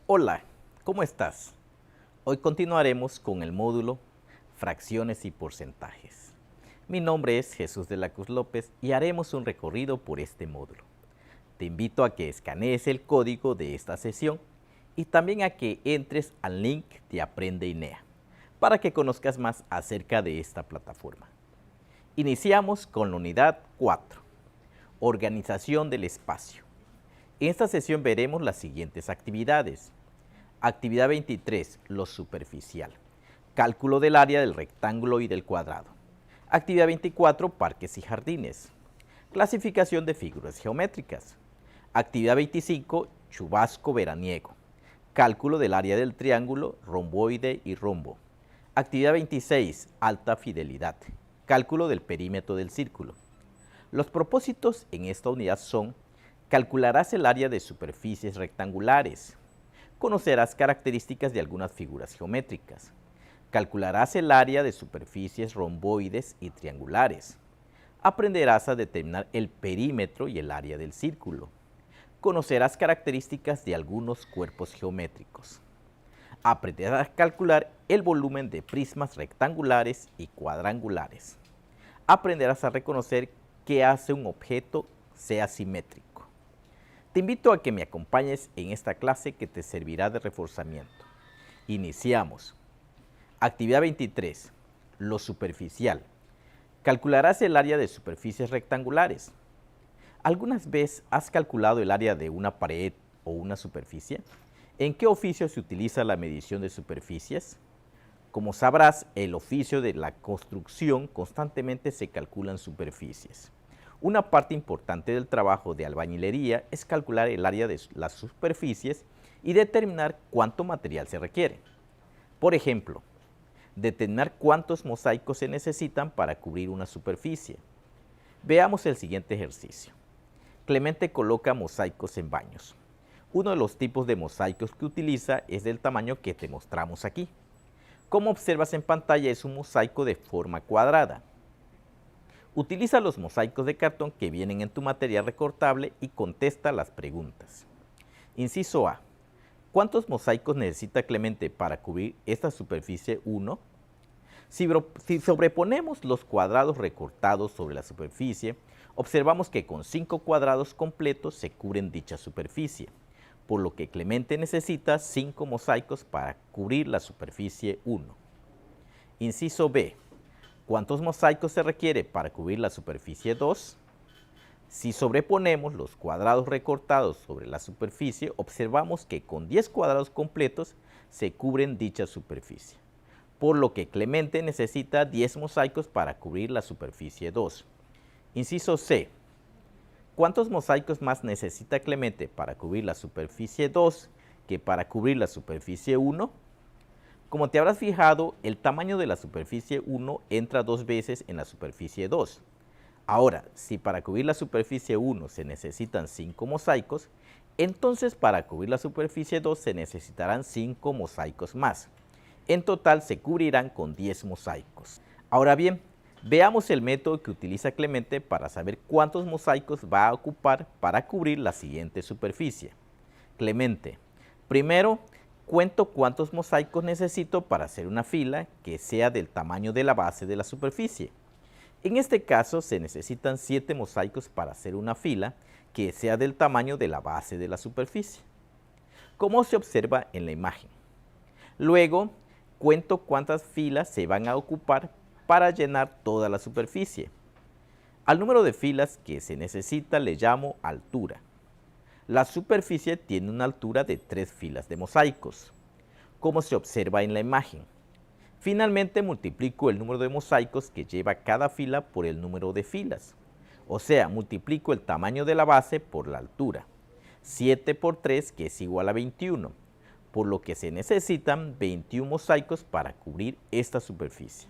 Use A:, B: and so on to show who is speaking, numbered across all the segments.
A: Hola, ¿cómo estás? Hoy continuaremos con el módulo Fracciones y porcentajes. Mi nombre es Jesús de la Cruz López y haremos un recorrido por este módulo. Te invito a que escanees el código de esta sesión y también a que entres al link de Aprende INEA para que conozcas más acerca de esta plataforma. Iniciamos con la unidad 4, Organización del espacio. En esta sesión veremos las siguientes actividades. Actividad 23, lo superficial. Cálculo del área del rectángulo y del cuadrado. Actividad 24, parques y jardines. Clasificación de figuras geométricas. Actividad 25, chubasco veraniego. Cálculo del área del triángulo, romboide y rombo. Actividad 26, alta fidelidad. Cálculo del perímetro del círculo. Los propósitos en esta unidad son: calcularás el área de superficies rectangulares. Conocerás características de algunas figuras geométricas. Calcularás el área de superficies romboides y triangulares. Aprenderás a determinar el perímetro y el área del círculo. Conocerás características de algunos cuerpos geométricos. Aprenderás a calcular el volumen de prismas rectangulares y cuadrangulares. Aprenderás a reconocer qué hace un objeto sea simétrico. Te invito a que me acompañes en esta clase que te servirá de reforzamiento. Iniciamos. Actividad 23. Lo superficial. Calcularás el área de superficies rectangulares. ¿Algunas veces has calculado el área de una pared o una superficie? ¿En qué oficio se utiliza la medición de superficies? Como sabrás, el oficio de la construcción constantemente se calculan superficies. Una parte importante del trabajo de albañilería es calcular el área de las superficies y determinar cuánto material se requiere. Por ejemplo, determinar cuántos mosaicos se necesitan para cubrir una superficie. Veamos el siguiente ejercicio. Clemente coloca mosaicos en baños. Uno de los tipos de mosaicos que utiliza es del tamaño que te mostramos aquí. Como observas en pantalla, es un mosaico de forma cuadrada. Utiliza los mosaicos de cartón que vienen en tu material recortable y contesta las preguntas. Inciso A. ¿Cuántos mosaicos necesita Clemente para cubrir esta superficie 1? Si sobreponemos los cuadrados recortados sobre la superficie, observamos que con 5 cuadrados completos se cubren dicha superficie, por lo que Clemente necesita 5 mosaicos para cubrir la superficie 1. Inciso B. ¿Cuántos mosaicos se requiere para cubrir la superficie 2? Si sobreponemos los cuadrados recortados sobre la superficie, observamos que con 10 cuadrados completos se cubren dicha superficie, por lo que Clemente necesita 10 mosaicos para cubrir la superficie 2. Inciso C. ¿Cuántos mosaicos más necesita Clemente para cubrir la superficie 2 que para cubrir la superficie 1? Como te habrás fijado, el tamaño de la superficie 1 entra 2 veces en la superficie 2. Ahora, si para cubrir la superficie 1 se necesitan 5 mosaicos, entonces para cubrir la superficie 2 se necesitarán 5 mosaicos más. En total se cubrirán con 10 mosaicos. Ahora bien, veamos el método que utiliza Clemente para saber cuántos mosaicos va a ocupar para cubrir la siguiente superficie. Clemente, primero, cuento cuántos mosaicos necesito para hacer una fila que sea del tamaño de la base de la superficie. En este caso se necesitan 7 mosaicos para hacer una fila que sea del tamaño de la base de la superficie, como se observa en la imagen. Luego, cuento cuántas filas se van a ocupar para llenar toda la superficie. Al número de filas que se necesita le llamo altura. La superficie tiene una altura de 3 filas de mosaicos, como se observa en la imagen. Finalmente multiplico el número de mosaicos que lleva cada fila por el número de filas. O sea, multiplico el tamaño de la base por la altura. 7 por 3, que es igual a 21, por lo que se necesitan 21 mosaicos para cubrir esta superficie.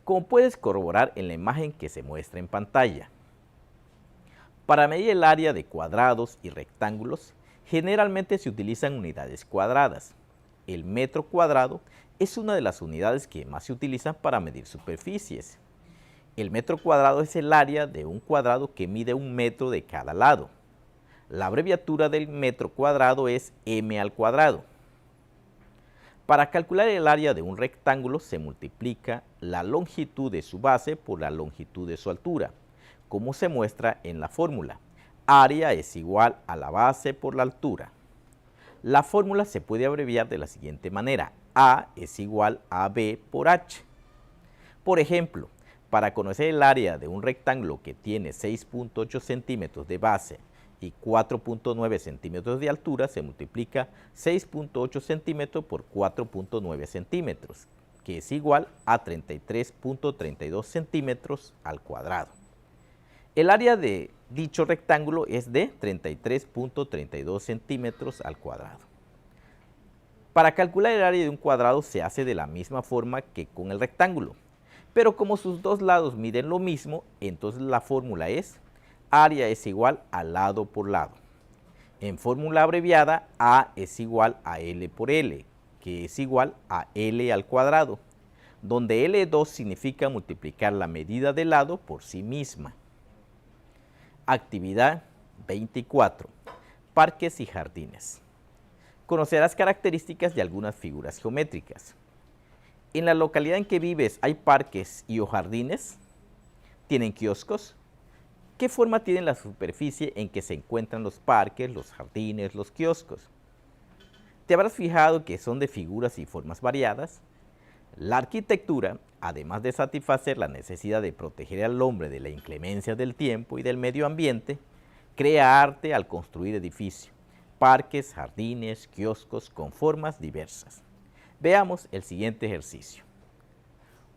A: Como puedes corroborar en la imagen que se muestra en pantalla. Para medir el área de cuadrados y rectángulos, generalmente se utilizan unidades cuadradas. El metro cuadrado es una de las unidades que más se utilizan para medir superficies. El metro cuadrado es el área de un cuadrado que mide 1 metro de cada lado. La abreviatura del metro cuadrado es m al cuadrado. Para calcular el área de un rectángulo se multiplica la longitud de su base por la longitud de su altura, como se muestra en la fórmula. Área es igual a la base por la altura. La fórmula se puede abreviar de la siguiente manera. A es igual a B por H. Por ejemplo, para conocer el área de un rectángulo que tiene 6.8 centímetros de base y 4.9 centímetros de altura, se multiplica 6.8 centímetros por 4.9 centímetros, que es igual a 33.32 centímetros al cuadrado. El área de dicho rectángulo es de 33.32 centímetros al cuadrado. Para calcular el área de un cuadrado se hace de la misma forma que con el rectángulo, pero como sus dos lados miden lo mismo, entonces la fórmula es área es igual a lado por lado. En fórmula abreviada, A es igual a L por L, que es igual a L al cuadrado, donde L2 significa multiplicar la medida del lado por sí misma. Actividad 24. Parques y jardines. Conocer las características de algunas figuras geométricas. ¿En la localidad en que vives hay parques y o jardines? ¿Tienen kioscos? ¿Qué forma tiene la superficie en que se encuentran los parques, los jardines, los kioscos? ¿Te habrás fijado que son de figuras y formas variadas? La arquitectura, además de satisfacer la necesidad de proteger al hombre de la inclemencia del tiempo y del medio ambiente, crea arte al construir edificios, parques, jardines, kioscos con formas diversas. Veamos el siguiente ejercicio.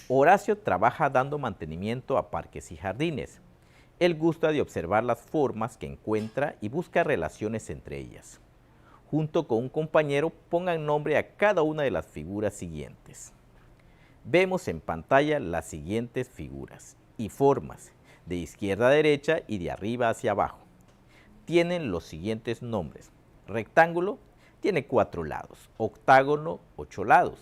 A: Horacio trabaja dando mantenimiento a parques y jardines. Él gusta de observar las formas que encuentra y busca relaciones entre ellas. Junto con un compañero, pongan nombre a cada una de las figuras siguientes. Vemos en pantalla las siguientes figuras y formas, de izquierda a derecha y de arriba hacia abajo. Tienen los siguientes nombres. Rectángulo tiene 4 lados, octágono 8 lados,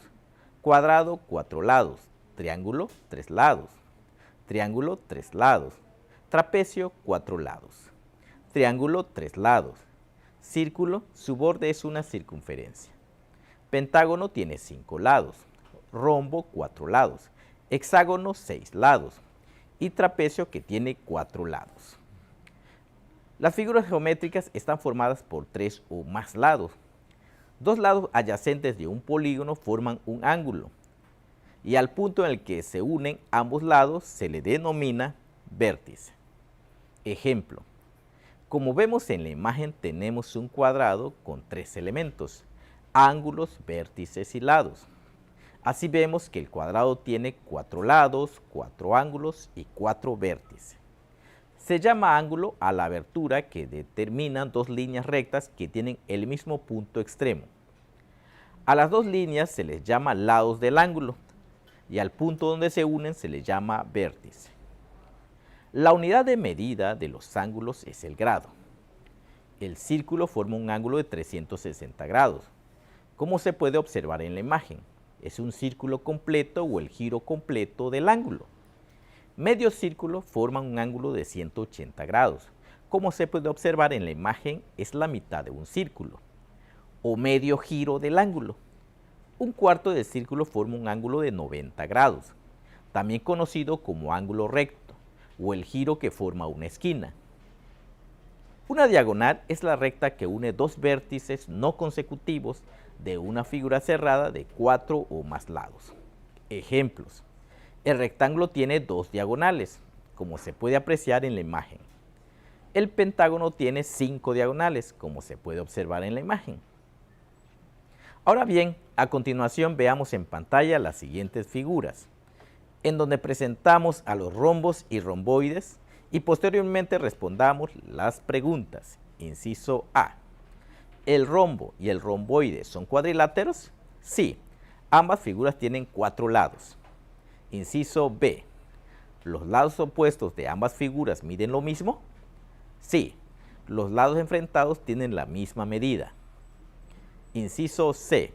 A: cuadrado 4 lados, triángulo 3 lados, triángulo 3 lados, trapecio 4 lados, triángulo 3 lados, círculo, su borde es una circunferencia, pentágono tiene 5 lados, rombo 4 lados, hexágono 6 lados y trapecio que tiene 4 lados. Las figuras geométricas están formadas por 3 o más lados. 2 lados adyacentes de un polígono forman un ángulo y al punto en el que se unen ambos lados se le denomina vértice. Ejemplo, como vemos en la imagen tenemos un cuadrado con 3 elementos, ángulos, vértices y lados. Así vemos que el cuadrado tiene 4 lados, 4 ángulos y 4 vértices. Se llama ángulo a la abertura que determinan 2 líneas rectas que tienen el mismo punto extremo. A las 2 líneas se les llama lados del ángulo y al punto donde se unen se les llama vértice. La unidad de medida de los ángulos es el grado. El círculo forma un ángulo de 360 grados, como se puede observar en la imagen. Es un círculo completo o el giro completo del ángulo. Medio círculo forma un ángulo de 180 grados. Como se puede observar en la imagen, es la mitad de un círculo. O medio giro del ángulo. Un cuarto de círculo forma un ángulo de 90 grados, también conocido como ángulo recto, o el giro que forma una esquina. Una diagonal es la recta que une 2 vértices no consecutivos de una figura cerrada de 4 o más lados. Ejemplos. El rectángulo tiene 2 diagonales, como se puede apreciar en la imagen. El pentágono tiene 5 diagonales, como se puede observar en la imagen. Ahora bien, a continuación veamos en pantalla las siguientes figuras, en donde presentamos a los rombos y romboides y posteriormente respondamos las preguntas. Inciso A. ¿El rombo y el romboide son cuadriláteros? Sí, ambas figuras tienen 4 lados. Inciso B. ¿Los lados opuestos de ambas figuras miden lo mismo? Sí, los lados enfrentados tienen la misma medida. Inciso C.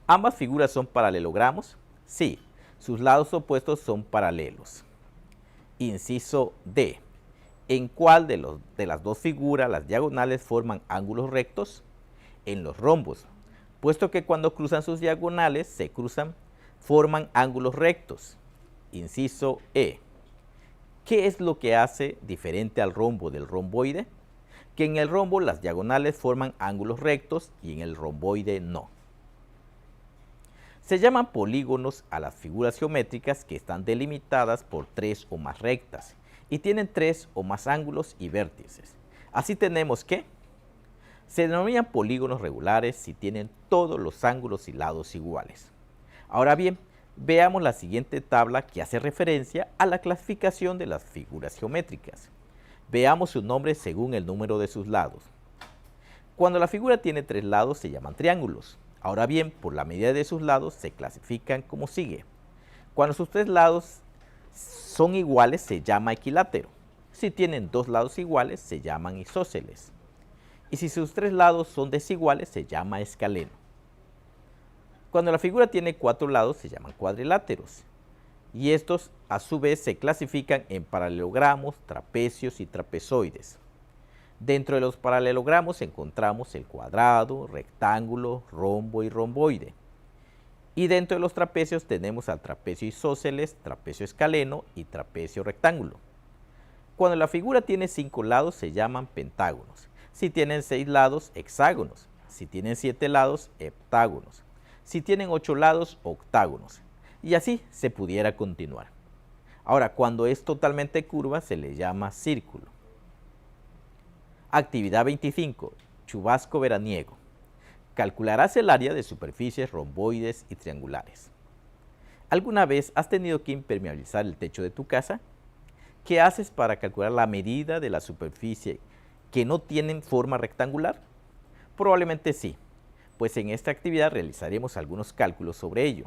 A: ¿Ambas figuras son paralelogramos? Sí, sus lados opuestos son paralelos. Inciso D. ¿En cuál de las dos figuras las diagonales forman ángulos rectos? En los rombos, puesto que cuando cruzan sus diagonales forman ángulos rectos. Inciso E. ¿Qué es lo que hace diferente al rombo del romboide? Que en el rombo las diagonales forman ángulos rectos y en el romboide no. Se llaman polígonos a las figuras geométricas que están delimitadas por 3 o más rectas y tienen 3 o más ángulos y vértices. Así tenemos que se denominan polígonos regulares si tienen todos los ángulos y lados iguales. Ahora bien, veamos la siguiente tabla que hace referencia a la clasificación de las figuras geométricas. Veamos su nombre según el número de sus lados. Cuando la figura tiene 3 lados se llaman triángulos. Ahora bien, por la medida de sus lados se clasifican como sigue. Cuando sus 3 lados son iguales se llama equilátero. Si tienen 2 lados iguales se llaman isósceles. Y si sus 3 lados son desiguales se llama escaleno. Cuando la figura tiene 4 lados se llaman cuadriláteros. Y estos a su vez se clasifican en paralelogramos, trapecios y trapezoides. Dentro de los paralelogramos encontramos el cuadrado, rectángulo, rombo y romboide. Y dentro de los trapecios tenemos al trapecio isósceles, trapecio escaleno y trapecio rectángulo. Cuando la figura tiene 5 lados se llaman pentágonos. Si tienen 6 lados, hexágonos. Si tienen 7 lados, heptágonos. Si tienen 8 lados, octágonos. Y así se pudiera continuar. Ahora, cuando es totalmente curva se le llama círculo. Actividad 25. Chubasco veraniego. Calcularás el área de superficies romboides y triangulares. ¿Alguna vez has tenido que impermeabilizar el techo de tu casa? ¿Qué haces para calcular la medida de la superficie que no tienen forma rectangular? Probablemente sí, pues en esta actividad realizaremos algunos cálculos sobre ello.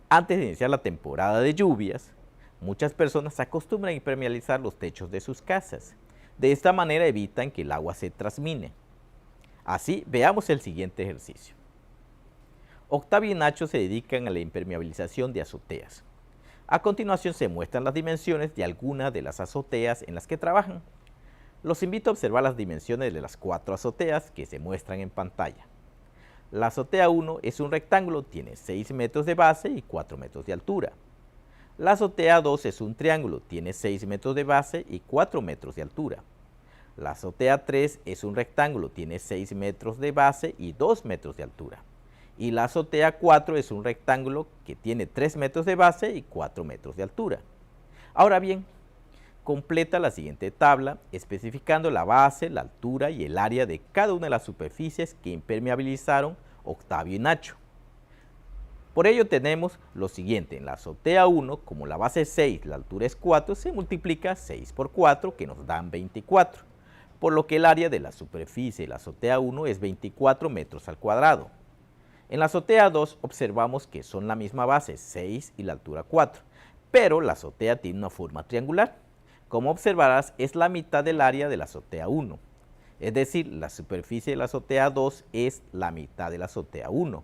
A: Antes de iniciar la temporada de lluvias, muchas personas acostumbran a impermeabilizar los techos de sus casas. De esta manera evitan que el agua se trasmine. Así, veamos el siguiente ejercicio. Octavio y Nacho se dedican a la impermeabilización de azoteas. A continuación se muestran las dimensiones de algunas de las azoteas en las que trabajan. Los invito a observar las dimensiones de las 4 azoteas que se muestran en pantalla. La azotea 1 es un rectángulo, tiene 6 metros de base y 4 metros de altura. La azotea 2 es un triángulo, tiene 6 metros de base y 4 metros de altura. La azotea 3 es un rectángulo, tiene 6 metros de base y 2 metros de altura. Y la azotea 4 es un rectángulo que tiene 3 metros de base y 4 metros de altura. Ahora bien, completa la siguiente tabla especificando la base, la altura y el área de cada una de las superficies que impermeabilizaron Octavio y Nacho. Por ello tenemos lo siguiente: en la azotea 1, como la base es 6, la altura es 4, se multiplica 6 por 4 que nos dan 24, por lo que el área de la superficie de la azotea 1 es 24 metros al cuadrado. En la azotea 2 observamos que son la misma base, 6 y la altura 4, pero la azotea tiene una forma triangular. Como observarás, es la mitad del área de la azotea 1. Es decir, la superficie de la azotea 2 es la mitad de la azotea 1,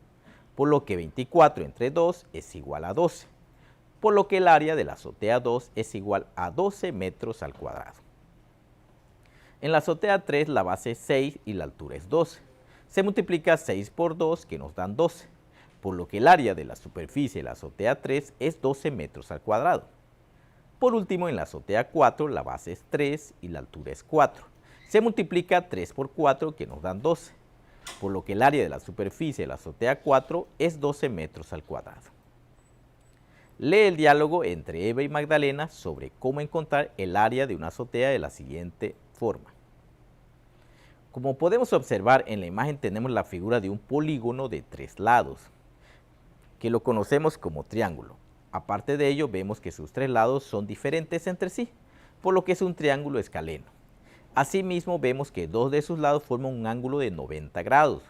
A: por lo que 24 entre 2 es igual a 12, por lo que el área de la azotea 2 es igual a 12 metros al cuadrado. En la azotea 3 la base es 6 y la altura es 12. Se multiplica 6 por 2 que nos dan 12, por lo que el área de la superficie de la azotea 3 es 12 metros al cuadrado. Por último, en la azotea 4 la base es 3 y la altura es 4. Se multiplica 3 por 4 que nos dan 12, por lo que el área de la superficie de la azotea 4 es 12 metros al cuadrado. Lee el diálogo entre Eva y Magdalena sobre cómo encontrar el área de una azotea de la siguiente forma. Como podemos observar en la imagen tenemos la figura de un polígono de 3 lados, que lo conocemos como triángulo. Aparte de ello vemos que sus 3 lados son diferentes entre sí, por lo que es un triángulo escaleno. Asimismo vemos que 2 de sus lados forman un ángulo de 90 grados,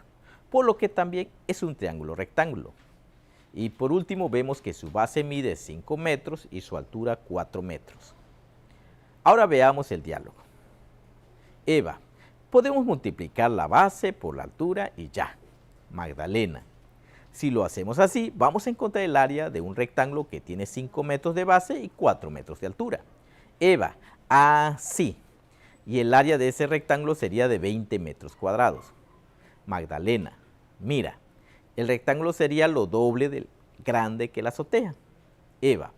A: por lo que también es un triángulo rectángulo. Y por último vemos que su base mide 5 metros y su altura 4 metros. Ahora veamos el diálogo. Eva: podemos multiplicar la base por la altura y ya. Magdalena: si lo hacemos así, vamos a encontrar el área de un rectángulo que tiene 5 metros de base y 4 metros de altura. Eva: ah, sí. y el área de ese rectángulo sería de 20 metros cuadrados. Magdalena, mira, el rectángulo sería lo doble de grande que la azotea. Eva,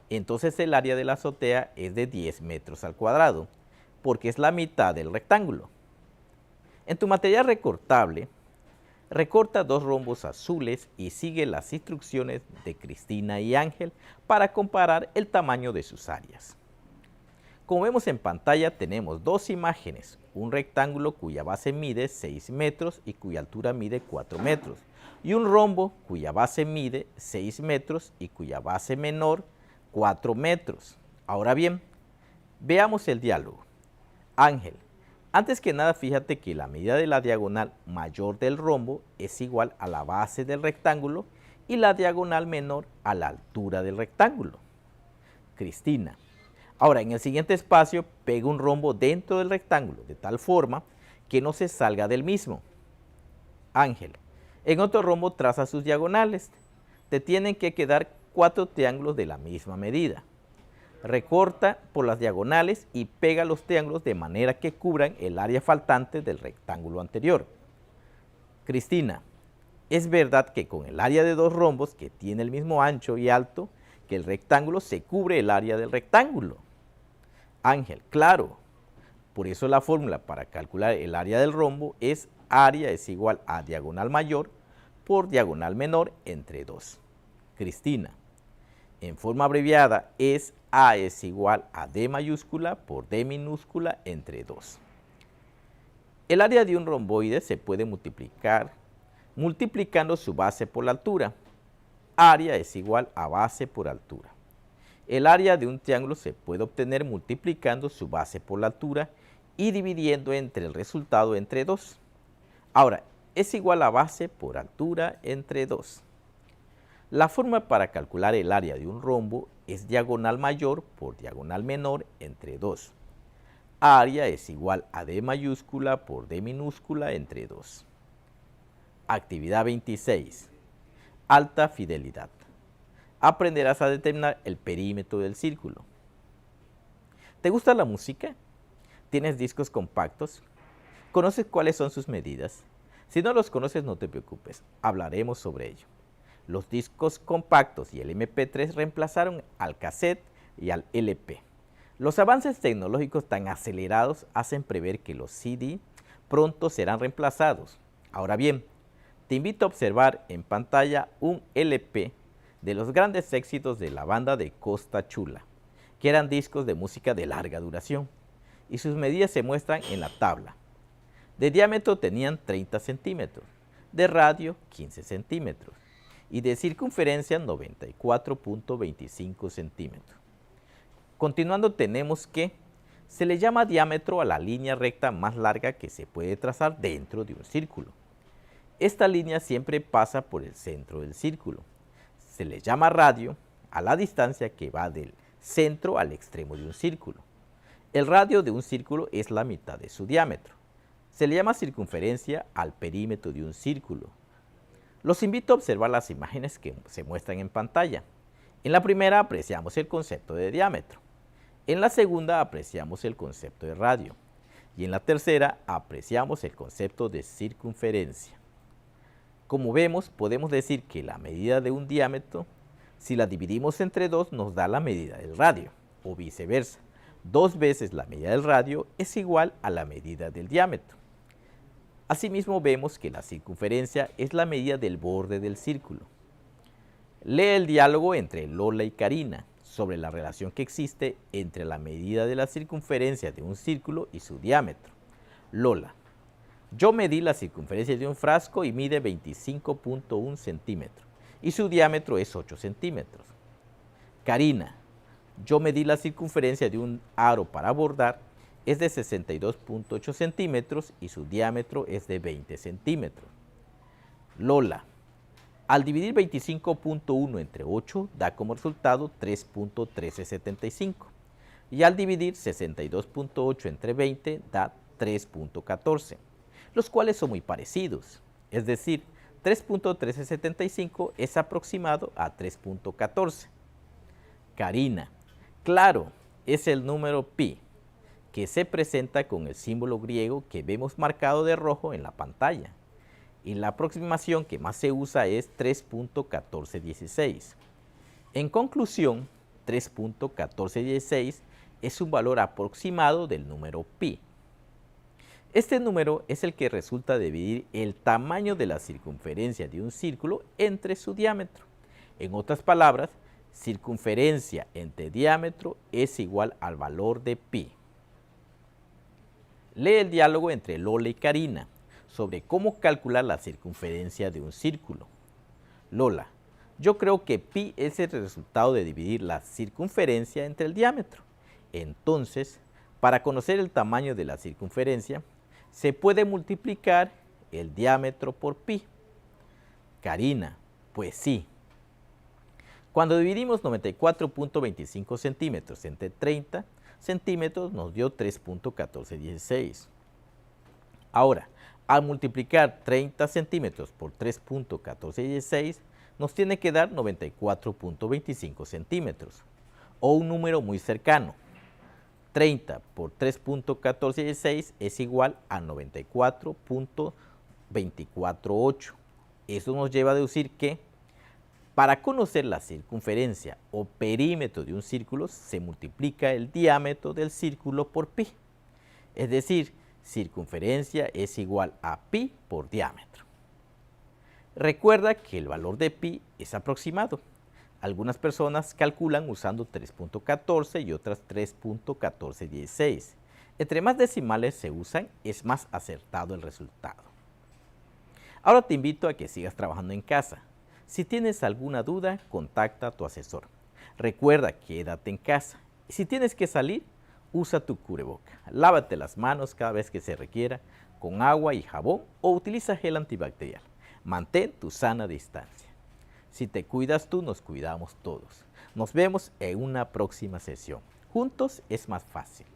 A: entonces el área de la azotea es de 10 metros al cuadrado, porque es la mitad del rectángulo. En tu material recortable, recorta 2 rombos azules y sigue las instrucciones de Cristina y Ángel para comparar el tamaño de sus áreas. Como vemos en pantalla, tenemos 2 imágenes, un rectángulo cuya base mide 6 metros y cuya altura mide 4 metros, y un rombo cuya base mide 6 metros y cuya base menor 4 metros. Ahora bien, veamos el diálogo. Ángel, antes que nada fíjate que la medida de la diagonal mayor del rombo es igual a la base del rectángulo y la diagonal menor a la altura del rectángulo. Cristina, ahora en el siguiente espacio pega un rombo dentro del rectángulo de tal forma que no se salga del mismo. Ángel, en otro rombo traza sus diagonales. Te tienen que quedar 4 triángulos de la misma medida. Recorta por las diagonales y pega los triángulos de manera que cubran el área faltante del rectángulo anterior. Cristina, es verdad que con el área de 2 rombos que tiene el mismo ancho y alto que el rectángulo se cubre el área del rectángulo. Ángel, claro. Por eso la fórmula para calcular el área del rombo es área es igual a diagonal mayor por diagonal menor entre 2. Cristina, en forma abreviada es A es igual a D mayúscula por D minúscula entre 2. El área de un romboide se puede multiplicar multiplicando su base por la altura. Área es igual a base por altura. El área de un triángulo se puede obtener multiplicando su base por la altura y dividiendo entre el resultado entre 2. Ahora, es igual a base por altura entre 2. La forma para calcular el área de un rombo es diagonal mayor por diagonal menor entre 2. Área es igual a D mayúscula por D minúscula entre 2. Actividad 26. Alta fidelidad. Aprenderás a determinar el perímetro del círculo. ¿Te gusta la música? ¿Tienes discos compactos? ¿Conoces cuáles son sus medidas? Si no los conoces, no te preocupes, hablaremos sobre ello. Los discos compactos y el MP3 reemplazaron al cassette y al LP. Los avances tecnológicos tan acelerados hacen prever que los CD pronto serán reemplazados. Ahora bien, te invito a observar en pantalla un LP de los grandes éxitos de la banda de Costa Chula, que eran discos de música de larga duración, y sus medidas se muestran en la tabla. De diámetro tenían 30 centímetros, de radio 15 centímetros, y de circunferencia 94.25 centímetros. Continuando tenemos que se le llama diámetro a la línea recta más larga que se puede trazar dentro de un círculo. Esta línea siempre pasa por el centro del círculo. Se le llama radio a la distancia que va del centro al extremo de un círculo. El radio de un círculo es la mitad de su diámetro. Se le llama circunferencia al perímetro de un círculo. Los invito a observar las imágenes que se muestran en pantalla. En la primera apreciamos el concepto de diámetro. En la segunda apreciamos el concepto de radio. Y en la tercera apreciamos el concepto de circunferencia. Como vemos, podemos decir que la medida de un diámetro, si la dividimos entre 2, nos da la medida del radio, o viceversa. 2 veces la medida del radio es igual a la medida del diámetro. Asimismo vemos que la circunferencia es la medida del borde del círculo. Lee el diálogo entre Lola y Karina sobre la relación que existe entre la medida de la circunferencia de un círculo y su diámetro. Lola: yo medí la circunferencia de un frasco y mide 25.1 centímetros y su diámetro es 8 centímetros. Karina: yo medí la circunferencia de un aro para bordar, es de 62.8 centímetros y su diámetro es de 20 centímetros. Lola: al dividir 25.1 entre 8 da como resultado 3.1375 y al dividir 62.8 entre 20 da 3.14, los cuales son muy parecidos, es decir, 3.1375 es aproximado a 3.14. Karina: claro, es el número pi. que se presenta con el símbolo griego que vemos marcado de rojo en la pantalla. Y la aproximación que más se usa es 3.1416. En conclusión, 3.1416 es un valor aproximado del número pi. Este número es el que resulta de dividir el tamaño de la circunferencia de un círculo entre su diámetro. En otras palabras, circunferencia entre diámetro es igual al valor de pi. Lee el diálogo entre Lola y Karina sobre cómo calcular la circunferencia de un círculo. Lola: yo creo que pi es el resultado de dividir la circunferencia entre el diámetro. Entonces, para conocer el tamaño de la circunferencia, se puede multiplicar el diámetro por pi. Karina: pues sí. Cuando dividimos 94.25 centímetros entre 30 centímetros nos dio 3.1416. Ahora, al multiplicar 30 centímetros por 3.1416 nos tiene que dar 94.25 centímetros, o un número muy cercano. 30 por 3.1416 es igual a 94.248. Eso nos lleva a deducir que para conocer la circunferencia o perímetro de un círculo se multiplica el diámetro del círculo por pi. Es decir, circunferencia es igual a pi por diámetro. Recuerda que el valor de pi es aproximado. Algunas personas calculan usando 3.14 y otras 3.1416. Entre más decimales se usan, es más acertado el resultado. Ahora te invito a que sigas trabajando en casa. Si tienes alguna duda, contacta a tu asesor. Recuerda, quédate en casa. Y si tienes que salir, usa tu cubreboca. Lávate las manos cada vez que se requiera con agua y jabón o utiliza gel antibacterial. Mantén tu sana distancia. Si te cuidas tú, nos cuidamos todos. Nos vemos en una próxima sesión. Juntos es más fácil.